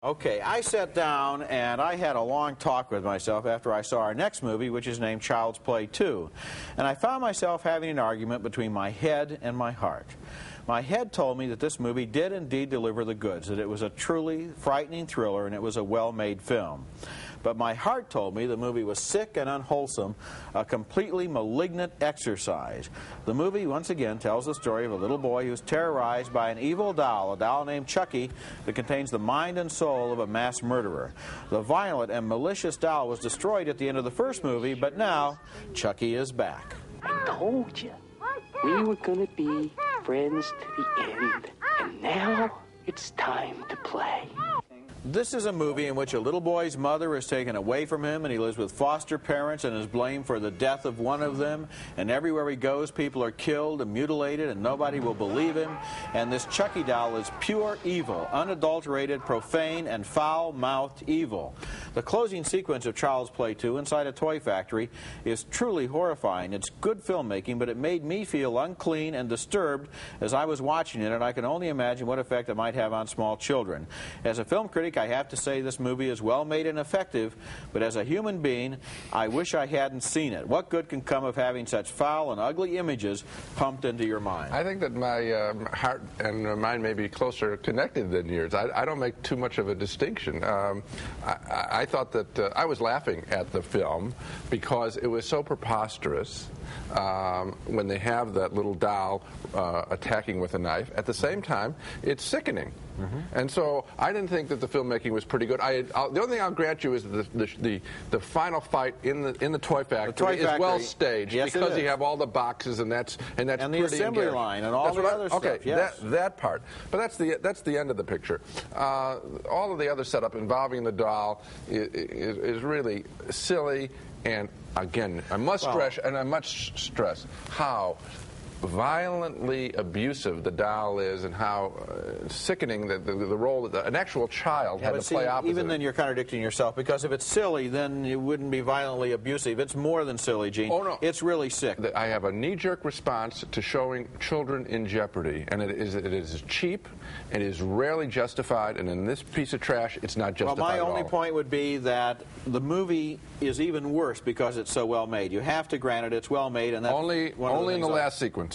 Okay, I sat down and I had a long talk with myself after I saw our next movie, which is named Child's Play 2. And I found myself having an argument between my head and my heart. My head told me that this movie did indeed deliver the goods, that it was a truly frightening thriller and it was a well-made film. But my heart told me the movie was sick and unwholesome, a completely malignant exercise. The movie, once again, tells the story of a little boy who's terrorized by an evil doll, a doll named Chucky, that contains the mind and soul of a mass murderer. The violent and malicious doll was destroyed at the end of the first movie, but now Chucky is back. I told you, we were gonna be friends to the end, and now it's time to play. This is a movie in which a little boy's mother is taken away from him and he lives with foster parents and is blamed for the death of one of them, and everywhere he goes people are killed and mutilated and nobody will believe him, and this Chucky doll is pure evil, unadulterated, profane, and foul-mouthed evil. The closing sequence of Child's Play 2 inside a toy factory is truly horrifying. It's good filmmaking, but it made me feel unclean and disturbed as I was watching it, and I can only imagine what effect it might have on small children. As a film critic, I have to say this movie is well made and effective, but as a human being, I wish I hadn't seen it. What good can come of having such foul and ugly images pumped into your mind? I think that my heart and mind may be closer connected than yours. I don't make too much of a distinction. I thought that I was laughing at the film because it was so preposterous when they have that little doll attacking with a knife. At the same time, it's sickening. And so I didn't think that the filmmaking was pretty good. The only thing I'll grant you is that the final fight in the toy factory is well staged, yes, because you have all the boxes and that's and the assembly line and all the other stuff. Okay, yes. that part. But that's the end of the picture. All of the other setup involving the doll is really silly. And again, I must stress how violently abusive the doll is and how sickening the role that an actual child had to play opposite. Even then you're contradicting yourself, because if it's silly, then it wouldn't be violently abusive. It's more than silly, Gene. Oh, no. It's really sick. I have a knee-jerk response to showing children in jeopardy, and it is cheap, it is rarely justified, and in this piece of trash, it's not justified Well, my at only all. point would be that the movie is even worse because it's so well made. You have to grant it, it's well made, and that's only in the last sequence.